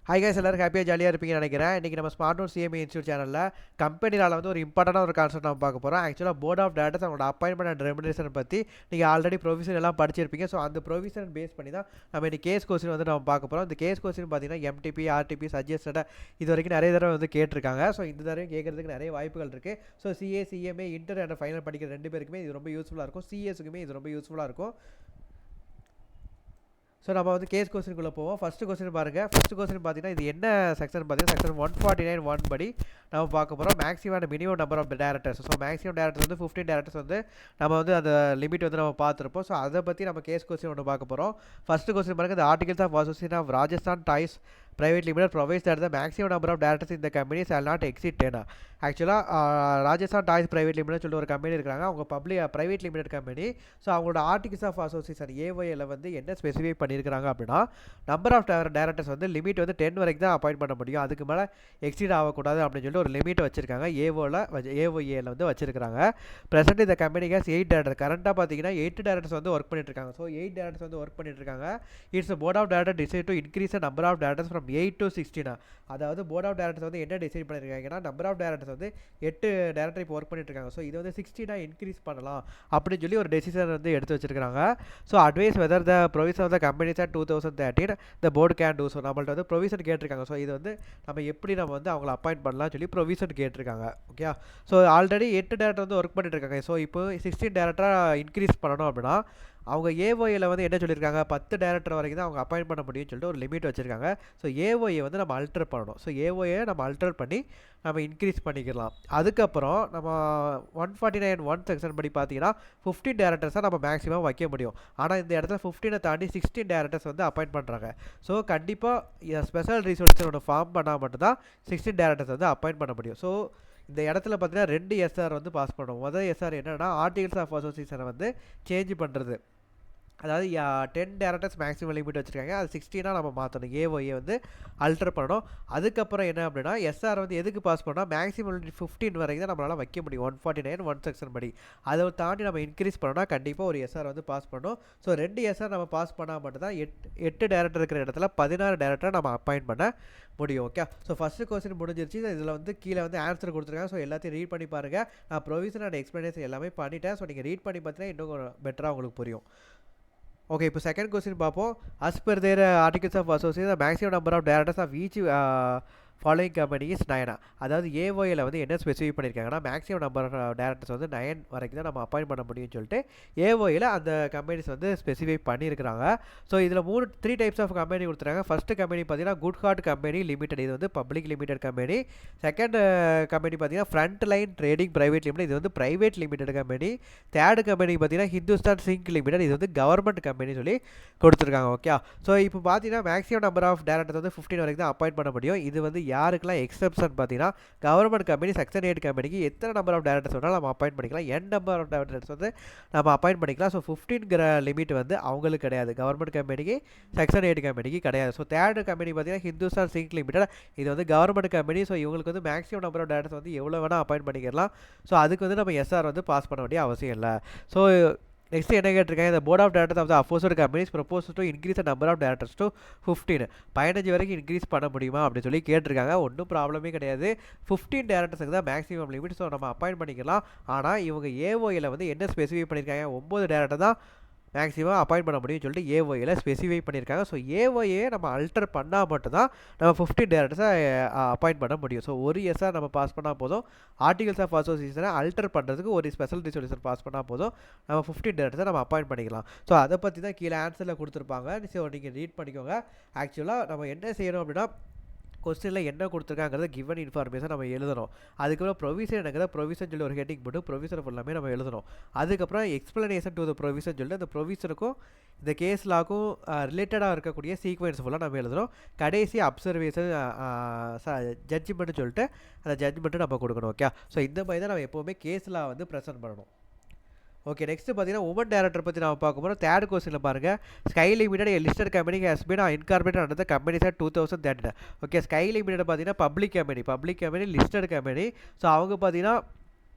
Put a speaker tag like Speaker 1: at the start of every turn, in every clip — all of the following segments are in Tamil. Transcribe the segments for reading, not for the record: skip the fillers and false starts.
Speaker 1: ஹாய் கைஸ், எல்லாரும் ஹாப்பியாக ஜாலியாக இருப்பீங்கன்னு நினைக்கிறேன். இன்றைக்கி நம்ம ஸ்மார்ட் நோட் சிஎம்ஏ இன்ஸ்டியூட் சேனலில் கம்பெனியால் வந்து ஒரு இம்பார்ட்டண்டான ஒரு கான்செப்ட் நம்ம பார்க்க போகிறோம். ஆக்சுவலாக போர்ட் ஆஃப் டேரக்டர்ஸ் அவங்களோட அப்பாயின்மெண்ட் அண்ட் ரெமுனரேஷன் பற்றி நீங்கள் ஆல்ரெடி ப்ரொவிஷன் எல்லாம் படிச்சிருப்பீங்க. ஸோ அந்த ப்ரொவிஷன் பேஸ் பண்ணி தான் நம்ம இன்னைக்கு கேஸ் கொஸ்டின் வந்து நம்ம பார்க்க போகிறோம். இந்த கேஸ் கொஸ்டின் பார்த்தீங்கன்னா எம்டிபி, ஆர்டிபி, சஜஸ்டடாக இது வரைக்கும் நிறைய தடவை வந்து கேட்டிருக்காங்க. ஸோ இந்த தடவை கேட்கறதுக்கு நிறைய வாய்ப்புகள் இருக்குது. So CA, CMA, inter and final படிக்கிற ரெண்டு பேருக்குமே இது ரொம்ப யூஸ்ஃபுல்லாக இருக்கும். சிஎஸ்க்குமே இது ரொம்ப யூஸ்ஃபுல்லாக இருக்கும். ஸோ நம்ம வந்து கேஸ் கொஸ்டினுக்குள்ளே போவோம். ஃபஸ்ட்டு கொஸ்டின் பாருங்கள். ஃபஸ்ட்டு கொஸ்டின் பார்த்தீங்கன்னா இது என்ன செக்ஷன் பார்த்தீங்கன்னா செக்ஷன் 149(1) படி நம்ம பார்க்க போகிறோம். Maximum and minimum number of directors. So maximum directors வந்து 15 டேரக்டர்ஸ் வந்து நம்ம வந்து அந்த லிமிட் வந்து நம்ம பார்த்துருப்போம். ஸோ அதை பற்றி நம்ம கேஸ் கொஸ்டின் ஒன்று பார்க்க போகிறோம். ஃபஸ்ட்டு கொஸ்டின் பாருங்கள். The articles of association of Rajasthan Ties Private Limited provides that the maximum number of directors in the company shall not exceed 10. ஆக்சுவலாக ராஜஸ்தான் டாய்ஸ் பிரைவேட் லிமிடெட் சொல்லிட்டு ஒரு கம்பெனி இருக்கிறாங்க. அவங்க ப்ரைவேட் லிமிடெட் கம்பெனி. ஸோ அவங்களோட ஆர்டிகல்ஸ் ஆஃப் அசோசியேஷன் ஏஒஏல வந்து என்ன ஸ்பெசிஃபை பண்ணியிருக்காங்க அப்படின்னா நம்பர் ஆஃப் டேரக்டர்ஸ் வந்து லிமிட் வந்து 10 வரைக்கும் தான் அப்பாயிண்ட் பண்ண முடியும். அதுக்கு மேலே எக்ஸீட் ஆகக்கூடாது அப்படின்னு சொல்லிட்டு ஒரு லிமிட் வச்சிருக்காங்க. ஏஓஏல வந்து வச்சிருக்காங்க. ப்ரெசென்ட் இந்த கம்பெனி கேஸ் 8 டேரக்டர். கரண்ட்டாக பார்த்தீங்கன்னா 8 டேரக்டர்ஸ் வந்து ஒர்க் பண்ணிட்டு இருக்காங்க. ஸோ 8 டேரக்டர்ஸ் வந்து ஒர்க் பண்ணிட்டு இருக்காங்க. It's board of director decide to increase number of directors from 8 to 16. அதாவது போர்ட் ஆஃப் டேரக்டர்ஸ் வந்து என்ன டிசைட் பண்ணியிருக்காங்கன்னா நம்பர் ஆஃப் டேரக்டர்ஸ் வந்து 8 டேரக்டர் இப்போ ஒர்க் பண்ணிட்டு இருக்காங்க. ஸோ இது வந்து 16 இன்க்ரீஸ் பண்ணலாம் அப்படின்னு சொல்லி ஒரு டெசிஷன் வந்து எடுத்து வச்சிருக்காங்க. So advise whether the provision of the companies at 2013 the board can do. So நம்மள்ட்ட வந்து ப்ரொவிஷன் கேட்டிருக்காங்க. ஸோ இது வந்து நம்ம எப்படி நம்ம வந்து அவங்கள அப்பாயிண்ட் பண்ணலாம் சொல்லி ப்ரொவிஷன் கேட்டிருக்காங்க. ஓகே. ஸோ ஆல்ரெடி 8 டேரக்டர் வந்து ஒர்க் பண்ணிட்டு இருக்காங்க. ஸோ இப்போ 16 டேரக்டராக இன்க்ரீஸ் பண்ணணும் அப்படின்னா அவங்க ஏஓஏல வந்து என்ன சொல்லியிருக்காங்க, 10 டேரக்டர் வரைக்கும் தான் அவங்க அப்பாயிண்ட் பண்ண முடியும்னு சொல்லிட்டு ஒரு லிமிட் வச்சுருக்காங்க. ஸோ ஏஓஏ வந்து நம்ம அல்டர் பண்ணணும். ஸோ ஏஓஏ நம்ம அல்டர் பண்ணி நம்ம இன்க்ரீஸ் பண்ணிக்கலாம். அதுக்கப்புறம் நம்ம 149(1) செக்ஷன் படி பார்த்தீங்கன்னா 15 டேரக்டர்ஸாக நம்ம மேக்ஸிமம் வைக்க முடியும். ஆனால் இந்த இடத்துல 15 தாண்டி 16 டேரக்டர்ஸ் வந்து அப்பாயிண்ட் பண்ணுறாங்க. ஸோ கண்டிப்பாக ஸ்பெஷல் ரிசோல்யூஷன் ஒன்று ஃபார்ம் பண்ணால் மட்டும்தான் 16 டேரக்டர்ஸ் வந்து அப்பாயிண்ட் பண்ண முடியும். ஸோ இந்த இடத்துல பார்த்தீங்கன்னா 2 எஸ்ஆர் வந்து பாஸ் பண்ணணும். முதல் எஸ்ஆர் என்னென்னா ஆர்டிகல்ஸ் ஆஃப் அசோசியேஷனை வந்து சேஞ்ச் பண்ணுறது. அதாவது 10 டேரக்டர்ஸ் மேக்ஸிமம் லிமிட் வச்சுருக்காங்க. அது 16 நம்ம மாற்றணும். ஏஓஏ வந்து அல்டர் பண்ணணும். அதுக்கப்புறம் என்ன அப்படின்னா எஸ்ஆர் வந்து எதுக்கு பாஸ் பண்ணால் மேக்ஸிமம் 15 வரைக்கும் தான் நம்மளால் வைக்க முடியும் 149(1) செக்ஷன் படி. அதை தாண்டி நம்ம இன்க்ரீஸ் பண்ணோம்னா கண்டிப்பாக ஒரு எஸ்ஆர் வந்து பாஸ் பண்ணணும். ஸோ 2 எஸ்ஆர் நம்ம பாஸ் பண்ணால் மட்டும்தான் 8 டேரக்டர் இருக்கிற இடத்துல 16 டேரக்டரை நம்ம அப்பாயிண்ட் பண்ண முடியும். ஓகே. ஸோ ஃபஸ்ட்டு கொஸ்டின் முடிஞ்சிருச்சு. இதில் வந்து கீழே வந்து ஆன்சர் கொடுத்துருக்காங்க. ஸோ எல்லாத்தையும் ரீட் பண்ணி பாருங்கள். நான் ப்ரொவிஷன் அண்ட் எக்ஸ்ப்ளனேஷன் எல்லாமே பண்ணிட்டேன். ஸோ நீங்கள் ரீட் பண்ணி பார்த்தீங்கன்னா இன்னும் பெட்டராக உங்களுக்கு புரியும். ஓகே. இப்போ செகண்ட் கொஸ்டின் பார்ப்போம். As per their articles of association maximum number of directors of each following company is 9. அதாவது ஏஓஏல வந்து என்ன ஸ்பெசிஃபை பண்ணியிருக்காங்கன்னா மேக்ஸிமம் நம்பர் ஆஃப் டேரக்டர்ஸ் வந்து 9 வரைக்கும் தான் நம்ம அப்பாயிண்ட் பண்ண முடியும்னு சொல்லிட்டு ஏஓஏல அந்த கம்பெனிஸ் வந்து ஸ்பெசிஃபை பண்ணியிருக்கிறாங்க. ஸோ இதில் 3 டைப்ஸ் ஆஃப் கம்பெனி கொடுத்துருக்காங்க. ஃபஸ்ட்டு கம்பெனி பார்த்தீங்கன்னா குட் ஹார்ட் கம்பெனி லிமிடெட். இது வந்து public limited company. Second company பார்த்தீங்கன்னா front line trading private limited. இது வந்து private limited company. Third company பார்த்தீங்கன்னா ஹிந்துஸ்தான் சிங்க் லிமிடெட். இது வந்து கவர்மெண்ட் கம்பெனி சொல்லி கொடுத்துருக்காங்க. ஓகே. ஸோ இப்போ பார்த்தீங்கன்னா மேக்ஸிமம் நம்பர் ஆஃப் டேரக்டர் வந்து 15 வரைக்கும் தான் அப்பாயிண்ட் பண்ண முடியும். இது வந்து யாருக்கெல்லாம் எக்ஸப்ஷன் பார்த்தீங்கன்னா கவர்மெண்ட் கம்பெனி செக்ஷன் 8 கம்பெனிக்கு எத்தனை நம்பர் ஆஃப் டேரக்டர்ஸ் வேணாலும் நம்ம அப்பாயிண்ட் பண்ணிக்கலாம். என் நம்பர் ஆஃப் டேரக்டர்ஸ் வந்து நம்ம அப்பாயிண்ட் பண்ணிக்கலாம். ஸோ 15ங்கிற லிமிட் வந்து அவங்களுக்கு கிடையாது. கவர்மெண்ட் கம்பெனிக்கு செக்ஷன் 8 கம்பெனிக்கு கிடையாது. ஸோ தேர்டு கம்பெனி பார்த்தீங்கன்னா ஹிந்துஸ்தான் சிங்க் லிமிடெட். இது வந்து கவர்மெண்ட் கம்பெனி. ஸோ இவங்களுக்கு வந்து மேக்ஸிமம் நம்பர் ஆஃப் டேரக்டர்ஸ் வந்து எவ்வளோ வேணால் அப்பாயிண்ட் பண்ணிக்கலாம். ஸோ அதுக்கு வந்து நம்ம எஸ்ஆர் வந்து பாஸ் பண்ண வேண்டிய அவசியம் இல்லை. ஸோ நெக்ஸ்ட் என்ன கேட்டிருக்காங்க, இந்த board of directors of the aforesaid companies propose to increase the number of directors to 15. 15 வரைக்கும் இன்க்ரீஸ் பண்ண முடியுமா அப்படின்னு சொல்லி கேட்டிருக்காங்க. ஒன்றும் ப்ராப்ளமே கிடையாது. 15 டேரக்டர்ஸுக்கு தான் மேக்ஸிமம் லிமிட். ஸோ நம்ம அப்பாயிண்ட் பண்ணிக்கலாம். ஆனால் இவங்க ஏஓஏல வந்து என்ன ஸ்பெசிஃபை பண்ணியிருக்காங்க, 9 டேரக்டர் தான் மேக்ஸிமம் அப்பாயிண்ட் பண்ண முடியும்னு சொல்லிட்டு ஏஓஏல ஸ்பெசிஃபை பண்ணியிருக்காங்க. ஸோ ஏஓஏ நம்ம அல்டர் பண்ணால் மட்டும்தான் நம்ம 15 டேரக்டர்ஸை அப்பாயிண்ட் பண்ண முடியும். ஸோ ஒரு எஸ்ஆர் நம்ம பாஸ் பண்ணால் போதும். ஆர்டிகல்ஸ் ஆஃப் அசோசியேஷனை அல்டர் பண்ணுறதுக்கு ஒரு ஸ்பெஷல் ரிசொல்யூஷன் பாஸ் பண்ணால் போதும். நம்ம 15 டேரக்டர்ஸை நம்ம அப்பாயிண்ட் பண்ணிக்கலாம். ஸோ அதை பற்றி தான் கீழே ஆன்சரில் கொடுத்துருப்பாங்க. ஸோ நீங்கள் ரீட் பண்ணிக்கோங்க. ஆக்சுவலாக நம்ம என்ன செய்யணும் அப்படின்னா கொஸ்டினில் என்ன கொடுத்துருக்காங்கிறத கிவன் இன்ஃபர்மேஷன் நம்ம எழுதணும். அதுக்கப்புறம் ப்ரொவிஷன் என்னங்கிறத ப்ரொவிஷன் சொல்லி ஒரு ஹெட்டிங் போட்டு ப்ரொவிஷன் ஃபுல்லாமே நம்ம எழுதணும். அதுக்கப்புறம் எக்ஸ்பிளனேஷன் டு த ப்ரொவிஷன் சொல்லிட்டு அந்த ப்ரொவிஷனுக்கும் இந்த கேஸ் லாக்கும் ரிலேட்டடாக இருக்கக்கூடிய சீக்வன்ஸ் ஃபுல்லாக நம்ம எழுதணும். கடைசி அப்சர்வேஷன் ஜட்ஜ்மெண்ட்டு சொல்லிட்டு அந்த ஜட்ஜ்மெண்ட்டு நம்ம கொடுக்கணும். ஓகே. ஸோ இந்த மாதிரி தான் நம்ம எப்போவுமே கேஸ் லா வந்து ப்ரெசென்ட் பண்ணணும். ஓகே. நெக்ஸ்ட் பார்த்தீங்கன்னா உமன் டேரக்டர் பற்றி நம்ம பார்க்கும்போது தேர்ட் கொஸ்டினில் பாருங்கள். Sky limited listed company has been incorporated under the companies at 2013. Okay. Sky limited பார்த்தீங்கன்னா public company listed company. So அவங்க பார்த்தீங்கன்னா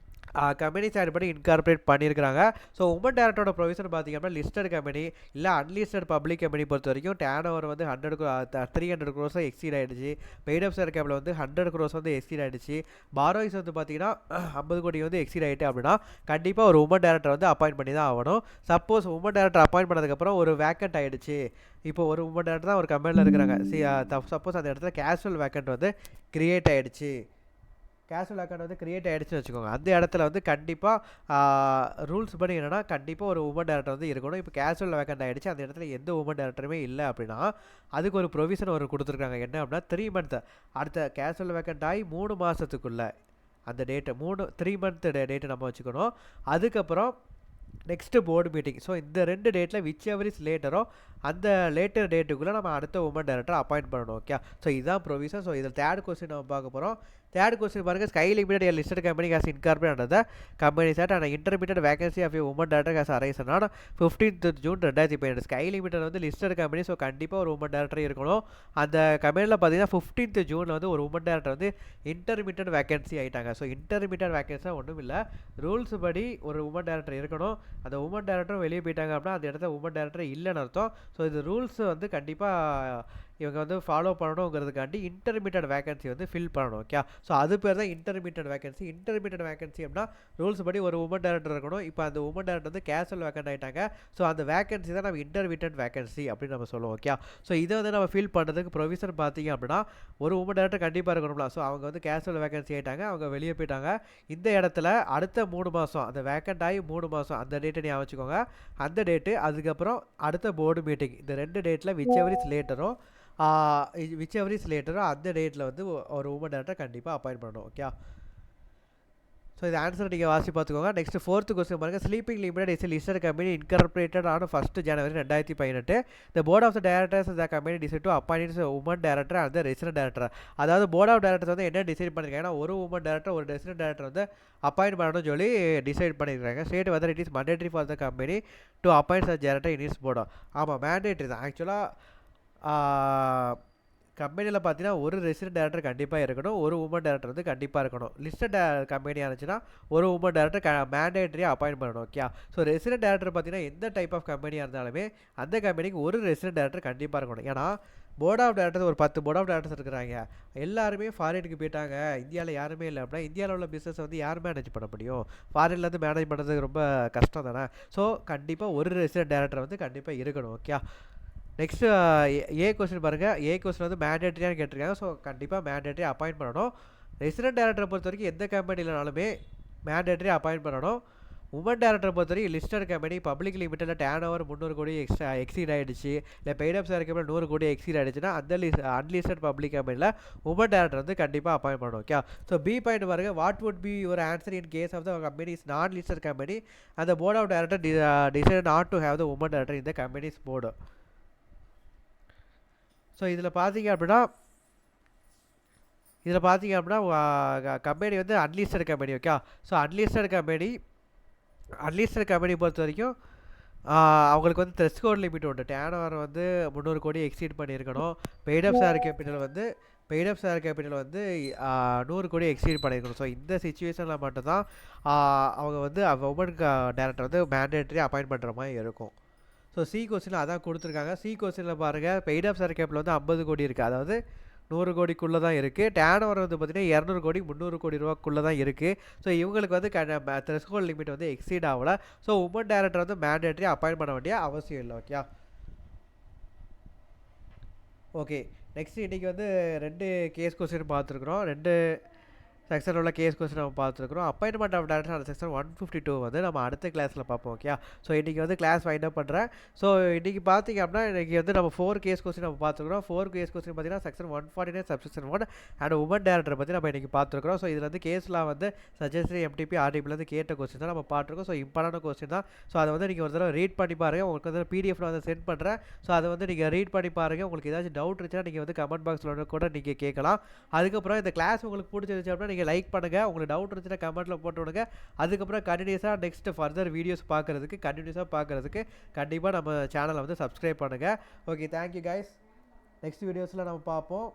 Speaker 1: கம்பெனி சைடு படி இன்கார்பரேட் பண்ணியிருக்காங்க. ஸோ உமன் டைரக்டரோட ப்ரொவிஷன் பார்த்திங்க அப்படின்னா லிஸ்டட் கம்பெனி இல்லை அன்லிஸ்டட் பப்ளிக் கம்பெனி பொறுத்த வரைக்கும் டேர்ன் ஓவர் வந்து 300 crores எக்ஸீட் ஆகிடுச்சு. பெய்ட் அப் ஷேர் கேபிள் வந்து 100 crores வந்து எக்ஸீட் ஆகிடுச்சு. பாரோயிஸ் வந்து பார்த்திங்கன்னா 50 கோடி வந்து எக்ஸீட் ஆகிட்டு அப்படின்னா கண்டிப்பாக ஒரு உமன் டைரக்டர் வந்து அப்பாயிண்ட் பண்ணி தான் ஆகணும். சப்போஸ் உமன் டைரக்டர் அப்பாயிண்ட் பண்ணதுக்கப்புறம் ஒரு வேக்கண்ட் ஆகிடுச்சு, இப்போ ஒரு உமன் டைரக்டர் தான் ஒரு கம்பெனியில் இருக்கிறாங்க. சப்போஸ் அந்த இடத்துல கேஷுவல் வேக்கண்ட் வந்து கிரியேட் ஆகிடுச்சு, கேஷுவல் அக்கௌண்ட் வந்து கிரியேட் ஆகிடுச்சுன்னு வச்சுக்கோங்க. அந்த இடத்துல வந்து கண்டிப்பாக ரூல்ஸ் படி என்னென்னா கண்டிப்பாக ஒரு உமன் டேரக்டர் வந்து இருக்கணும். இப்போ கேஷுவல் வேக்கண்ட் ஆகிடுச்சு, அந்த இடத்துல எந்த உமன் டேரக்டருமே இல்லை அப்படின்னா அதுக்கு ஒரு ப்ரொவிஷன் ஒரு கொடுத்துருக்காங்க. என்ன அப்படின்னா 3 month அடுத்த கேஷுவல் வேக்கண்ட் ஆகி 3 மாதத்துக்குள்ளே அந்த டேட்டை 3 month டேட்டை நம்ம வச்சுக்கணும். அதுக்கப்புறம் நெக்ஸ்ட்டு போர்டு மீட்டிங். ஸோ இந்த 2 டேட்டில் விச் எவர் இஸ் லேட்டரோ அந்த லேட்டர் டேட்டுக்குள்ளே நம்ம அடுத்த உமன் டைரக்டர் அப்பாயிண்ட் பண்ணணும். ஓகே, ஸோ இதுதான் ப்ரொவிஷன். ஸோ இதில் தேர்ட் கொஸ்டின் நம்ம பார்க்க போகிறோம். தேர்ட் கொஸ்டின் பாருங்கள், sky limited listed company has incorporate under the company set and intermediate vacancy of woman director has arisen on 15th June 2018. Sky Limited வந்து லிஸ்டட் கம்பெனி, ஸோ கண்டிப்பாக ஒரு உமன் டைரக்டர் இருக்கணும். அந்த கம்பெனியில் பார்த்தீங்கன்னா 15th June வந்து ஒரு உமன் டைரக்டர் வந்து இன்டர்மீடியட் வேகன்சி ஆகிட்டாங்க. ஸோ இன்டர்மீடியட் வேகன்சி ஒன்றும் இல்லை, ரூல்ஸ் படி ஒரு உமன் டைரக்டர் இருக்கணும். அந்த உமன் டைரக்டரும் வெளியே போயிட்டாங்க அப்படின்னா அந்த இடத்துல உமன் டைரக்டர் இல்லைன்னு அர்த்தம். ஸோ இது ரூல்ஸ் வந்து கண்டிப்பாக இவங்க வந்து ஃபாலோ பண்ணணுங்கிறதுக்காண்டி இன்டர்மீடியட் வேகன்சி வந்து ஃபில் பண்ணணும். ஓகே, ஸோ அது பேர் தான் இன்டர்மீடியட் வேகன்சி. இன்டர்மீடியட் வேகன்சி அப்படின்னா ரூல்ஸ் படி ஒரு உமன் டைரக்டர் இருக்கணும். இப்போ அந்த உமன் டைரக்டர் வந்து கேஷுவல் வேக்கண்ட் ஆகிட்டாங்க. ஸோ அந்த வேகன்சி தான் நம்ம இன்டர்மீடியட் வேகன்சி அப்படின்னு நம்ம சொல்லுவோம். ஓகே, ஸோ இதை வந்து நம்ம ஃபில் பண்ணுறதுக்கு ப்ரொவிஷன் பார்த்தீங்க அப்படின்னா ஒரு உமன் டைரக்டர் கண்டிப்பாக இருக்கணும்ல. ஸோ அவங்க வந்து கேஷுவல் வேகன்சி ஆகிட்டாங்க, அவங்க வெளியே போயிட்டாங்க. இந்த இடத்துல அடுத்த 3 மாதம் அந்த வேக்கண்ட் ஆகி 3 மாதம் அந்த டேட்டை நீ வச்சுக்கோங்க. அந்த டேட்டு அதுக்கப்புறம் அடுத்த போர்டு மீட்டிங், இந்த 2 டேட்டில் விச் எவர் இஸ் லேட்டரோ அந்த டேட்டில் வந்து ஒரு உமன் டைரக்டர் கண்டிப்பாக அப்பாயிண்ட் பண்ணணும். ஓகே, ஸோ இது ஆன்சர் நீங்கள் வாசி பார்த்துக்கோங்க. நெக்ஸ்ட் 4th கொஸ்டின் பாருங்கள், Sleeping Limited is listed company incorporated on 1st January 2018. The board of the directors the company decide to appoint woman director and resident director. அதாவது போர்ட் ஆஃப் டைரக்டர்ஸ் வந்து என்ன டிசைட் பண்ணியிருக்காங்கன்னா ஒரு உமன் டைரக்டர் ஒரு ரெசிடென்ட் டைரக்டர் வந்து அப்பாயிண்ட் பண்ணணும்னு சொல்லி டிசைட் பண்ணியிருக்காங்க. State whether it is mandatory for the company to appoint the director in is board. ஆமாம், மேண்டேட்டரி தான். ஆக்சுவலாக கம்பெனியில் பார்த்தீங்கன்னா ஒரு ரெசிடென்ட் டைரக்டர் கண்டிப்பாக இருக்கணும், ஒரு உமன் டைரக்டர் வந்து கண்டிப்பாக இருக்கணும். லிஸ்டட் கம்பெனியாக இருந்துச்சுன்னா ஒரு உமன் டைரக்டர் மேண்டேட்டரியாக அப்பாயிண்ட் பண்ணணும். ஓகே, ஸோ ரெசிடென்ட் டைரக்டர் பார்த்தீங்கன்னா எந்த டைப் ஆஃப் கம்பெனியாக இருந்தாலுமே அந்த கம்பெனிக்கு ஒரு ரெசிடென்ட் டைரக்டர் கண்டிப்பாக இருக்கணும். ஏன்னா போர்ட் ஆஃப் டைரக்டர்ஸ் ஒரு 10 போர்ட் ஆஃப் டைரக்டர்ஸ் இருக்கிறாங்க, எல்லாருமே ஃபாரினுக்கு போயிட்டாங்க, இந்தியாவில் யாருமே இல்லை அப்படின்னா இந்தியாவில் உள்ள பிஸ்னஸ் வந்து யார் மேனேஜ் பண்ண முடியும்? ஃபாரின்லேருந்து மேனேஜ் பண்ணுறது ரொம்ப கஷ்டம் தானே. ஸோ கண்டிப்பாக ஒரு ரெசிடென்ட் டைரக்டர் வந்து கண்டிப்பாக இருக்கணும். ஓகே, நெக்ஸ்ட்டு ஏ கொஸ்டின் பாருங்கள். ஏ கொஸ்டின் வந்து மேண்டேட்டரியான்னு கேட்டிருக்காங்க. ஸோ கண்டிப்பாக மேண்டேட்டரி அப்பாயிண்ட் பண்ணணும். ரெசிடென்ட் டைரக்டரை பொறுத்த வரைக்கும் எந்த கம்பெனிலனாலுமே மேண்டேட்டரி அப்பாயிண்ட் பண்ணணும். உமன் டைரக்டரை பொறுத்த வரைக்கும் லிஸ்டட் கம்பெனி பப்ளிக் லிமிட்டடில் டேர்ன் ஓவர் 300 கோடி எக்ஸீட் ஆகிடுச்சு, இல்லை பெய்ட் அப் ஷேர் கேபிள் 100 கோடி எக்ஸீட் ஆகிடுச்சுன்னா அந்த அன்லிஸ்டட் பப்ளிக் கம்பெனியில் உமன் டைரக்டர் வந்து கண்டிப்பாக அப்பாயிண்ட் பண்ணணும். ஓகே, ஸோ பி பாயிண்ட் பாருங்கள், what would be your answer in case of the company is non listed company அந்த board of director decide not to have the woman director இந்த கம்பெனிஸ் போர்டு. ஸோ இதில் பார்த்தீங்க அப்படின்னா கம்பெனி வந்து அன்லிஸ்டட் கம்பெனி. ஓகே, ஸோ அன்லிஸ்டட் கம்பெனி பொறுத்த வரைக்கும் அவங்களுக்கு வந்து த்ரெஷ்ஹோல்ட் லிமிட் உண்டு. டேர்ன் ஓவர் வந்து 300 கோடி எக்ஸீட் பண்ணியிருக்கணும். பெய்ட் அப் ஷேர் கேபிட்டல் வந்து 100 கோடி எக்ஸீட் பண்ணியிருக்கணும். ஸோ இந்த சிச்சுவேஷனில் மட்டும்தான் அவங்க வந்து உமன் டைரக்டர் வந்து மேண்டேட்டரி அப்பாயிண்ட் பண்ணுற மாதிரி இருக்கும். ஸோ சி கொஸ்டினில் அதான் கொடுத்துருக்காங்க. சி கொஸ்டினில் பாருங்கள், பெய்ட் அப் ஷேர் கேபிட்டல் வந்து 50 கோடி இருக்குது, அதாவது 100 கோடிக்குள்ளே தான் இருக்குது. டேர்ன் ஓவர் வந்து பார்த்திங்கன்னா 200 கோடி 300 கோடி ரூபாக்குள்ளே தான் இருக்குது. ஸோ இவங்களுக்கு வந்து த்ரெஷ்ஹோல்ட் லிமிட் வந்து எக்ஸீட் ஆகலை. ஸோ உமன் டைரக்டர் வந்து மேண்டேட்டரி அப்பாயிண்ட் பண்ண வேண்டிய அவசியம் இல்லை. ஓகே, நெக்ஸ்ட் இன்றைக்கி வந்து 2 கேஸ் கொஸ்டின் பார்த்துருக்குறோம். 2 செக்ஷன் உள்ள கேஸ் கொஸ்டின் நம்ம பார்த்துருக்குறோம். அப்பாயின்மெண்ட் ஆஃப் டைரக்டர் அந்த செக்ஷன் 152 வந்து நம்ம அடுத்த கிளாஸில் பார்ப்போம். ஓகே, ஸோ இன்றைக்கி வந்து கிளாஸ் வைண்ட் அப் பண்ணுறேன். ஸோ இன்றைக்கி பார்த்தீங்க அப்படின்னா இன்றைக்கி வந்து நம்ம 4 கேஸ் கொஸ்டின் நம்ம பார்த்துருக்குறோம். 4 கேஸ் கொஸ்டின் பார்த்தீங்கன்னா section 149 subsection 1 and woman director பற்றி நம்ம இன்றைக்கி பார்த்துருக்குறோம். ஸோ இதில் வந்து கேஸ்லாம் வந்து சஜஸ்ட்ரி எம்டிபி ஆர்டிபிலேருந்து கேட்ட கொஸ்டின் தான் நம்ம பார்த்துருக்கோம். ஸோ இம்பார்ட்டன்ட் கொஸ்டின் தான். ஸோ அதை வந்து நீங்கள் ஒரு தடவை ரீட் பண்ணி பாருங்கள். உங்களுக்கு வந்து பிடிஎஃப்ல வந்து சென்ட் பண்ணுறேன். ஸோ அதை வந்து நீங்கள் ரீட் பண்ணி பாருங்கள். உங்களுக்கு ஏதாச்சும் டவுட் இருந்துச்சுன்னா நீங்கள் வந்து கமெண்ட் பாக்ஸில் கூட நீங்கள் கேட்கலாம். அதுக்கப்புறம் இந்த கிளாஸ் உங்களுக்கு பிடிச்சிருந்துச்சு அப்படின்னா நீங்கள் லைக் பண்ணுங்கள். உங்களுக்கு டவுட் இருந்துச்சுன்னா கமெண்ட்டில் போட்டு விடுங்க. அதுக்கப்புறம் கண்டினியூஸாக நெக்ஸ்ட் ஃபர்தர் வீடியோஸ் பார்க்குறதுக்கு கண்டிப்பாக நம்ம சேனலை வந்து சப்ஸ்கிரைப் பண்ணுங்கள். Okay, thank you guys. நெக்ஸ்ட் வீடியோஸில் நம்ம பார்ப்போம்.